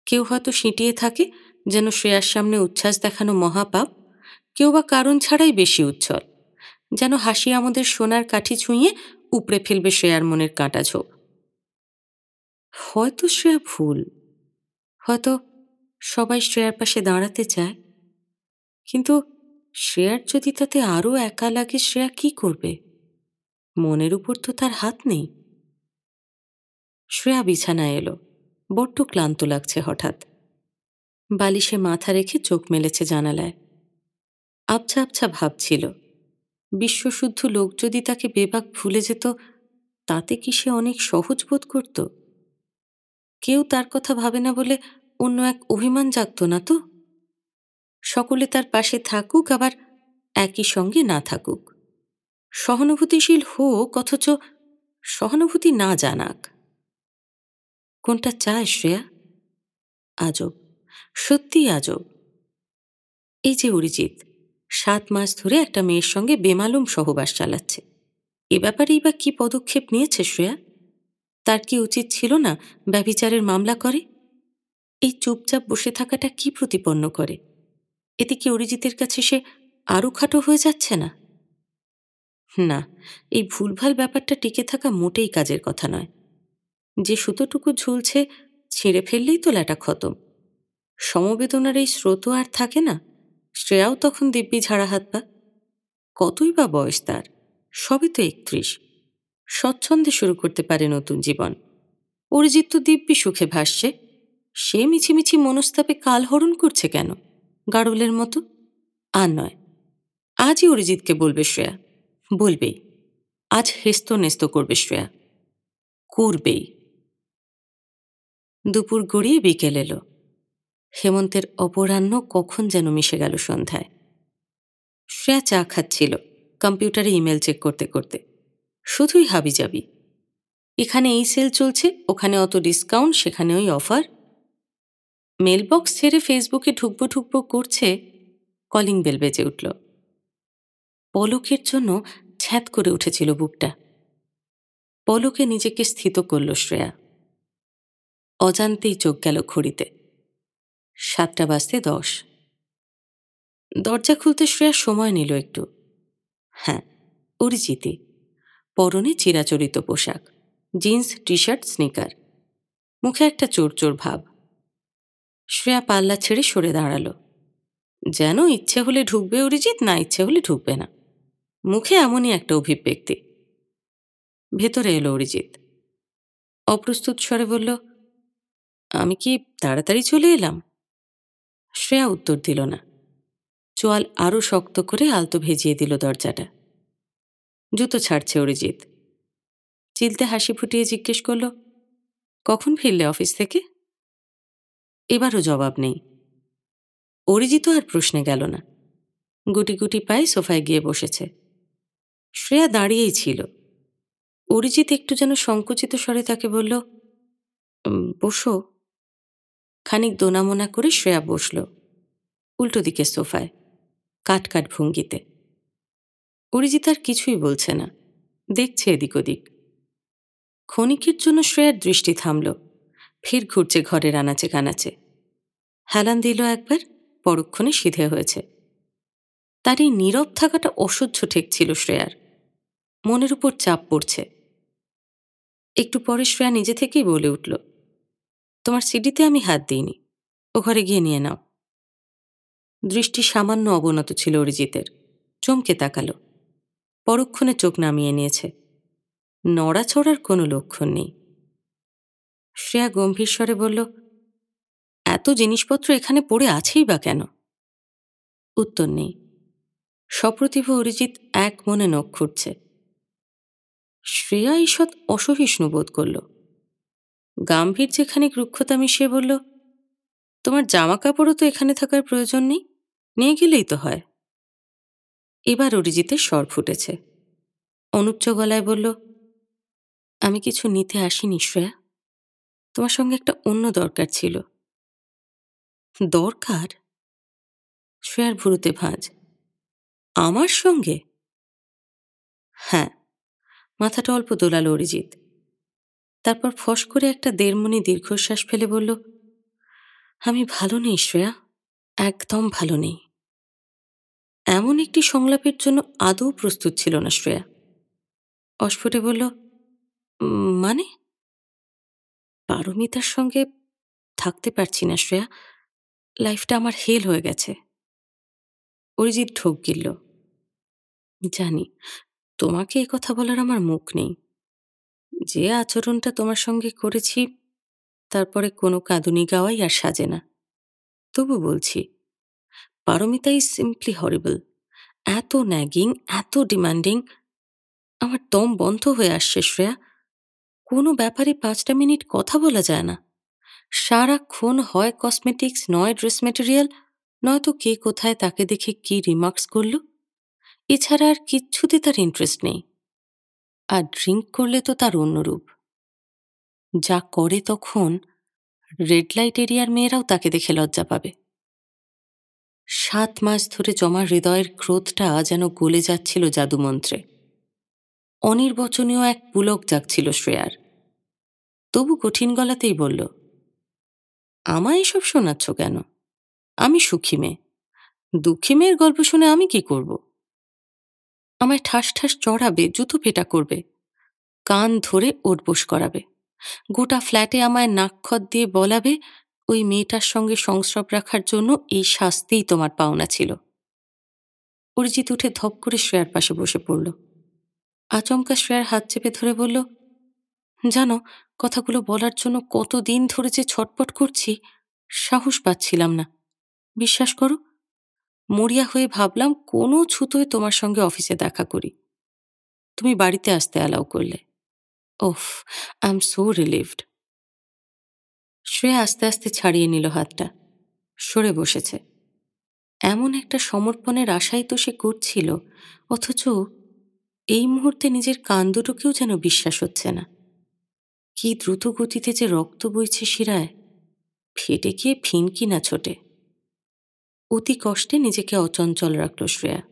কেউ হয়তো সিঁটিয়ে থাকে যেন শ্রেয়ার সামনে উচ্ছ্বাস দেখানো মহাপাপ, কেউ বা কারণ ছাড়াই বেশি উচ্ছল, যেন হাসি আমাদের সোনার কাঠি ছুঁয়ে উপড়ে ফেলবে শ্রেয়ার মনের কাঁটা ঝোপ। হয়তো শ্রেয়া ভুল, হয়তো সবাই শ্রেয়ার পাশে দাঁড়াতে চায়, কিন্তু শ্রেয়ার যদি তাতে আরও একা লাগে, শ্রেয়া কি করবে? মনের উপর তো তার হাত নেই। শ্রেয়া বিছানায় এলো। বড্ড ক্লান্ত লাগছে হঠাৎ। বালিশে মাথা রেখে চোখ মেলেছে জানালায়। আবছা আবছা ভাবছিল, বিশ্বশুদ্ধ লোক যদি তাকে বেবাক ভুলে যেত, তাতে কি সে অনেক সহজ বোধ করত? কেউ তার কথা ভাবে না বলে অন্য এক অভিমান জাগত না তো? সকলে তার পাশে থাকুক, আবার একই সঙ্গে না থাকুক। সহানুভূতিশীল হোক, অথচ সহানুভূতি না জানাক। কোনটা চায় শ্রেয়া? আজব, সত্যিই আজব। এই যে অরিজিৎ 7 মাস ধরে একটা মেয়ের সঙ্গে বেমালুম সহবাস চালাচ্ছে, এ ব্যাপারেই বা কি পদক্ষেপ নিয়েছে শ্রেয়া? তার কি উচিত ছিল না ব্যভিচারের মামলা করে? এই চুপচাপ বসে থাকাটা কি প্রতিপন্ন করে? এতে কি অরিজিতের কাছে সে আরও খাটো হয়ে যাচ্ছে না? না, এই ভুলভাল ব্যাপারটা টিকে থাকা মোটেই কাজের কথা নয়। যে সুতোটুকু ঝুলছে ছিঁড়ে ফেললেই তো ল্যাটা খতম। সমবেদনার এই স্রোতও আর থাকে না। শ্রেয়াও তখন দিব্যি ঝাড়া হাত পা। কতই বা বয়স তার? সবে তো 31। স্বচ্ছন্দে শুরু করতে পারে নতুন জীবন। অরিজিৎ তো দিব্যি সুখে ভাসছে। সে মিছিমিছি মনস্তাপে কালহরণ করছে কেন গাড়লের মতো? আর নয়, আজই অরিজিৎকে বলবে শ্রেয়া। বলবেই। আজ হেস্ত নেস্ত করবে শ্রেয়া। করবেই। দুপুর গড়িয়ে বিকেল এলো। হেমন্তের অপরাহ্ন কখন যেন মিশে গেল সন্ধ্যায়। শ্রেয়া চা খাচ্ছিল, কম্পিউটারে ইমেল চেক করতে করতে। শুধুই হাবিজাবি, এখানে এই সেল চলছে, ওখানে অত ডিসকাউন্ট, সেখানে ওই অফার। মেলবক্স ছেড়ে ফেসবুকে ঢুকবো করছে, কলিং বেল বেজে উঠল। পলকের জন্য ছ্যাঁত করে উঠেছিল বুকটা। পলকে নিজেকে স্থিত করল শ্রেয়া। অজান্তেই চোখ গেল ঘড়িতে। 7:10 দরজা খুলতে শ্রেয়া সময় নিল একটু। হ্যাঁ, অরিজিতই। পরনে চিরাচরিত পোশাক, জিন্স, টি শার্ট, স্নিকার, মুখে একটা চোর চোর ভাব। শ্রেয়া পাল্লা ছেড়ে সরে দাঁড়ালো, যেন ইচ্ছে হলে ঢুকবে অরিজিৎ, না ইচ্ছে হলে ঢুকবে না। মুখে এমনই একটা অভিব্যক্তি। ভেতরে এলো অরিজিৎ। অপ্রস্তুত স্বরে বলল, আমি কি তাড়াতাড়ি চলে এলাম? শ্রেয়া উত্তর দিল না। চোয়াল আরো শক্ত করে আলতো ভেজিয়ে দিল দরজাটা। জুতো ছাড়ছে অরিজিৎ। চিলতে হাসি ফুটিয়ে জিজ্ঞেস করল, কখন ফিরলে অফিস থেকে? এবারও জবাব নেই। অরিজিৎ আর প্রশ্নে গেল না। গুটি গুটি পায়ে সোফায় গিয়ে বসেছে। শ্রেয়া দাঁড়িয়েই ছিল। অরিজিৎ একটু যেন সংকুচিত স্বরে তাকে বলল, বসো। খানিক দোনামোনা করে শ্রেয়া বসল, উল্টো দিকে সোফায়, কাট কাট ভঙ্গিতে। অরিজিৎ আর কিছুই বলছে না, দেখছে এদিক ওদিক। ক্ষণিকের জন্য শ্রেয়ার দৃষ্টি থামল, ফের ঘুরছে ঘরের আনাচে কানাচে। হেলান দিল একবার, পরক্ষণে সিধে হয়েছে। তার এই নীরব থাকাটা অসহ্য ঠেকছিল শ্রেয়ার। মনের উপর চাপ পড়ছে। একটু পরে শ্রেয়া নিজে থেকেই বলে উঠল, তোমার সিডিতে আমি হাত দিইনি, ও ঘরে গিয়ে নিয়ে নাও। দৃষ্টি সামান্য অবনত ছিল অরিজিতের। চমকে তাকালো, পরক্ষণে চোখ নামিয়ে নিয়েছে। নড়াচড়ার কোনো লক্ষণ নেই। শ্রেয়া গম্ভীর স্বরে বলল, এত জিনিসপত্র এখানে পড়ে আছেই বা কেন? উত্তর নেই। সপ্রতিভ অরিজিৎ এক মনে নখ খুঁড়ছে। শ্রেয়া ঈষৎ অসহিষ্ণু বোধ করল। গাম্ভীর যেখানে রুক্ষতা মিশিয়ে বলল, তোমার জামা কাপড়ও তো এখানে থাকার প্রয়োজন নেই, নিয়ে গেলেই তো হয়। এবার অরিজিতের স্বর ফুটেছে। অনুচ্চ গলায় বলল, আমি কিছু নিতে আসিনি শ্রেয়া, তোমার সঙ্গে একটা অন্য দরকার ছিল। দরকার? শ্রেয়ার ভুরুতে ভাঁজ। আমার সঙ্গে? হ্যাঁ। মাথাটা অল্প দোলালো অরিজিৎ। তারপর ফস করে একটা দেড়মণি দীর্ঘশ্বাস ফেলে বলল, আমি ভালো নেই শ্রেয়া, একদম ভালো নেই। এমন একটি সংলাপের জন্য আদৌ প্রস্তুত ছিল না শ্রেয়া। অস্ফুটে বলল, মানে? পারমিতার সঙ্গে থাকতে পারছি না শ্রেয়া, লাইফটা আমার হেল হয়ে গেছে। অরিজিৎ ঢোক গিলল। জানি, তোমাকে এ কথা বলার আমার মুখ নেই। যে আচরণটা তোমার সঙ্গে করেছি, তারপরে কোনো কাঁদুনি গাওয়াই আর সাজে না। তবু বলছি, পারমিতা ইজ সিম্পলি হরিবল। এত ন্যাগিং, এত ডিমান্ডিং, আমার দম বন্ধ হয়ে আসছে শ্রেয়া। কোনো ব্যাপারে 5টা মিনিট কথা বলা যায় না। সারাক্ষণ হয় কসমেটিক্স, নয় ড্রেস মেটেরিয়াল, নয়তো কে কোথায় তাকে দেখে কি রিমার্কস করল। এছাড়া আর কিচ্ছুতে তার ইন্টারেস্ট নেই। আর ড্রিঙ্ক করলে তো তার অন্যরূপ। যা করে তখন রেড লাইট এরিয়ার মেয়েরাও তাকে দেখে লজ্জা পাবে। 7 মাস ধরে জমা হৃদয়ের ক্রোধটা যেন গলে যাচ্ছিল জাদুমন্ত্রে। অনির্বচনীয় এক পুলক জাগছিল শ্রেয়ার। তবু কঠিন গলাতেই বলল, আমায় এসব শোনাচ্ছ কেন? আমি সুখী মেয়ে। দুঃখী মেয়ের গল্প শুনে আমি কি করব? আমায় ঠাস ঠাস চড়াবে, জুতো পেটা করবে, কান ধরে ওঠবোস করাবে, গোটা ফ্ল্যাটে আমায় নাকখত দিয়ে বলাবে, ওই মেয়েটার সঙ্গে সংস্রব রাখার জন্য এই শাস্তিই তোমার পাওনা ছিল। অরিজিৎ উঠে ধপ করে শ্রেয়ার পাশে বসে পড়ল। আচমকা শ্রেয়ার হাত চেপে ধরে বলল, জানো, কথাগুলো বলার জন্য কতদিন ধরে যে ছটপট করছি, সাহস পাচ্ছিলাম না। বিশ্বাস করো, মরিয়া হয়ে ভাবলাম কোনো ছুতোয় তোমার সঙ্গে অফিসে দেখা করি। তুমি বাড়িতে আসতে অ্যালাউ করলে। ওফ, I am so relieved. Shreya আস্তে আস্তে ছাড়িয়ে নিল হাতটা। সরে বসেছে। এমন একটা সমর্পণের আশাই তো সে করছিল, অথচ এই মুহূর্তে নিজের কান দুটোকেও যেন বিশ্বাস হচ্ছে না। কি দ্রুত গতিতে যে রক্ত বইছে শিরায়, ফেটে গিয়ে ফিনকি না ছোটে। অতি কষ্টে নিজেকে অচঞ্চল রাখল শ্রেয়া।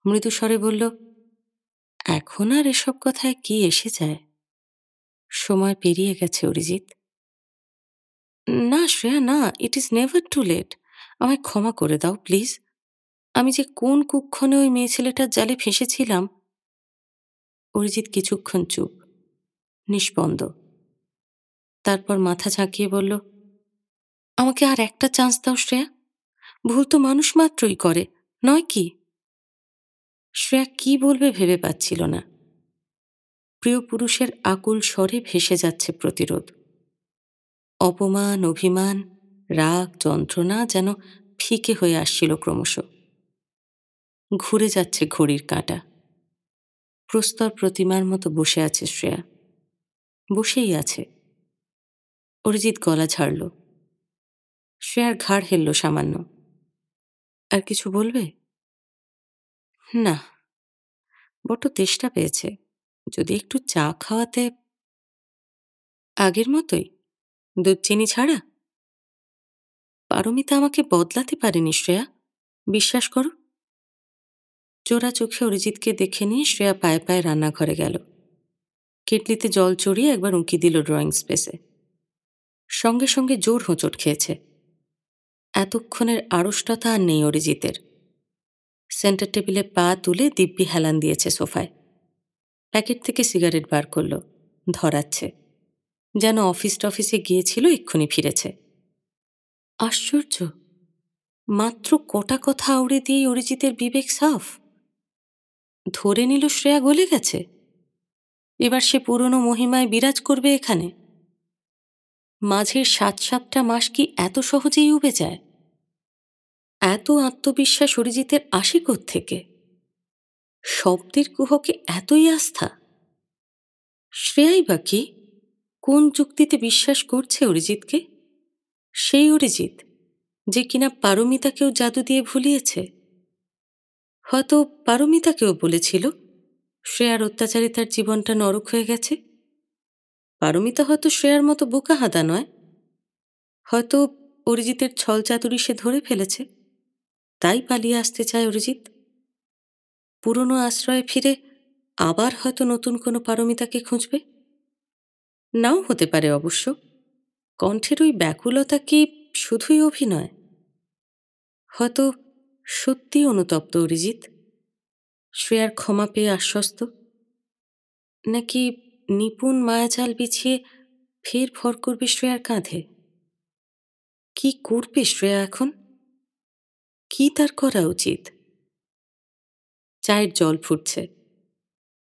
মৃদু স্বরে বলল, এখন আর এসব কথায় কি এসে যায়? সময় পেরিয়ে গেছে অরিজিৎ। না শ্রেয়া, না, it is never too late. আমায় ক্ষমা করে দাও প্লিজ। আমি যে কোন কুক্ষণে ওই মেয়ে ছেলেটার জালে ফেঁসেছিলাম। অরিজিৎ কিছুক্ষণ চুপ, নিষ্পন্দ। তারপর মাথা ঝাঁকিয়ে বলল, আমাকে আর একটা চান্স দাও শ্রেয়া। ভুল তো মানুষ মাত্রই করে, নয় কি? শ্রেয়া কি বলবে ভেবে পাচ্ছিল না। প্রিয় পুরুষের আকুল স্বরে ভেসে যাচ্ছে প্রতিরোধ। অপমান, অভিমান, রাগ, যন্ত্রণা যেন ফিকে হয়ে আসছিল ক্রমশ। ঘুরে যাচ্ছে ঘড়ির কাঁটা। প্রস্তর প্রতিমার মতো বসে আছে শ্রেয়া। বসেই আছে। অরিজিৎ গলা ঝাড়ল। শ্রেয়ার ঘাড় হেলল সামান্য। আর কিছু বলবে? না, বড্ড তেষ্টা পেয়েছে। যদি একটু চা খাওয়াতে। আগের মতোই, দুধ চিনি ছাড়া? পারমিতা আমাকে বদলাতে পারেনি শ্রেয়া, বিশ্বাস করো। চোরা চোখে অরিজিৎকে দেখে নিয়ে শ্রেয়া পায়ে পায়ে রান্নাঘরে গেল। কেটলিতে জল চড়িয়ে একবার উঁকি দিল ড্রয়িং স্পেসে। সঙ্গে সঙ্গে জোর হোঁচট খেয়েছে। এতক্ষণের আড়ষ্টতা আর নেই অরিজিতের। সেন্টার টেবিলে পা তুলে দিব্যি হেলান দিয়েছে সোফায়। প্যাকেট থেকে সিগারেট বার করল, ধরাচ্ছে। যেন অফিস টফিসে গিয়েছিল, এক্ষুনি ফিরেছে। আশ্চর্য, মাত্র কটা কথা আউড়ে দিয়েই অরিজিতের বিবেক সাফ। ধরে নিল শ্রেয়া গলে গেছে। এবার সে পুরনো মহিমায় বিরাজ করবে এখানে। মাঝের ৭-৭টা মাস কি এত সহজেই উবে যায়? এত আত্মবিশ্বাস অরিজিতের আসে থেকে? শব্দের কুহকে এতই আস্থা? শ্রেয়াই বা কি? কোন যুক্তিতে বিশ্বাস করছে অরিজিৎকে? সেই অরিজিৎ যে কিনা পারমিতাকেও জাদু দিয়ে ভুলিয়েছে। হয়তো পারমিতাকেও বলেছিল শ্রেয়ার অত্যাচারে তার জীবনটা নরক হয়ে গেছে। পারমিতা হয়তো শ্রেয়ার মতো বোকাহাদা নয়। হয়তো অরিজিতের ছলচাতুরি সে ধরে ফেলেছে, তাই পালিয়ে আসতে চায় অরিজিৎ। পুরনো আশ্রয়ে ফিরে আবার হয়তো নতুন কোনো পারমিতাকে খুঁজবে। নাও হতে পারে অবশ্য। কণ্ঠের ওই ব্যাকুলতা কি শুধুই অভিনয়? হয়তো সত্যি অনুতপ্ত অরিজিৎ, শ্রেয়ার ক্ষমা পেয়ে আশ্বস্ত। নাকি নিপুণ মায়াজাল বিছিয়ে ফের ভর করবে শ্রেয়ার কাঁধে। কি করবে শ্রেয়া এখন? কি তার করা উচিত? চায়ের জল ফুটছে।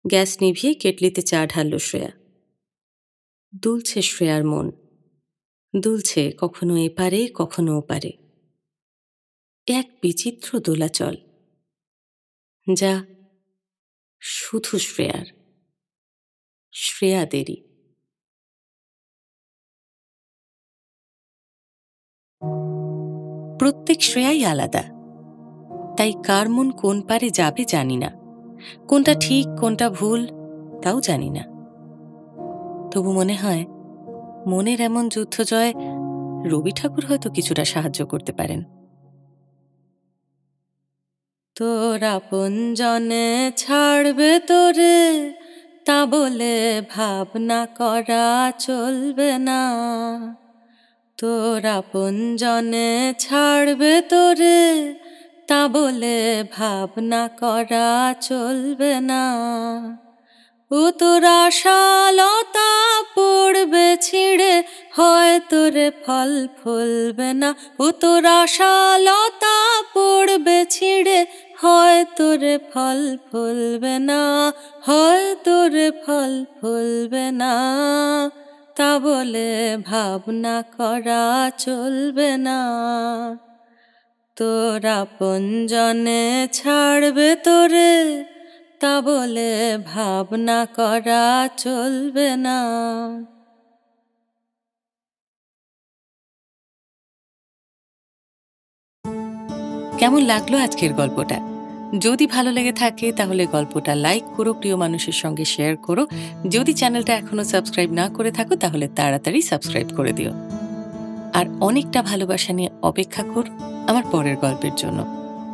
গ্যাস নিভিয়ে কেটলিতে চা ঢালল শ্রেয়া। দুলছে শ্রেয়ার মন। দুলছে কখনো এপারে কখনো ওপারে। এক বিচিত্র দোলাচল, যা শুধু শ্রেয়ার, শ্রেয়াদেরই। প্রত্যেক শ্রেয়াই আলাদা, তাই কার মন কোন পারে যাবে জানি না। কোনটা ঠিক কোনটা ভুল তাও জানি না। তবু মনে হয় মনের এমন যুদ্ধ জয় রবি ঠাকুর হয়তো কিছুটা সাহায্য করতে পারেন। তোর আপনজনে ছাড়বে তোরে, তা বলে ভাবনা করা চলবে না। তোর আপনজনে ছাড়বে তোরে, তা বলে ভাবনা করা চলবে না। ও তোর আশালতা পড়বে ছিঁড়ে, হয় তোরে ফল ফলবে না। ও তোর আশালতা পড়বে ছিঁড়ে, হয় তোরে ফল ফলবে না। হয় তোরে ফল ফলবে না, তা বলে ভাবনা করা চলবে না। তোর আপনজনে ছাড়বে তোরে, তা বলে ভাবনা করা চলবে না। কেমন লাগলো আজকের গল্পটা? যদি ভালো লেগে থাকে তাহলে গল্পটা লাইক করো, প্রিয় মানুষের সঙ্গে শেয়ার করো। যদি চ্যানেলটা এখনো সাবস্ক্রাইব না করে থাকো তাহলে তাড়াতাড়ি সাবস্ক্রাইব করে দিও। আর অনেকটা ভালোবাসা নিয়ে অপেক্ষা করো আমার পরের গল্পের জন্য।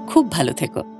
খুব ভালো থেকো।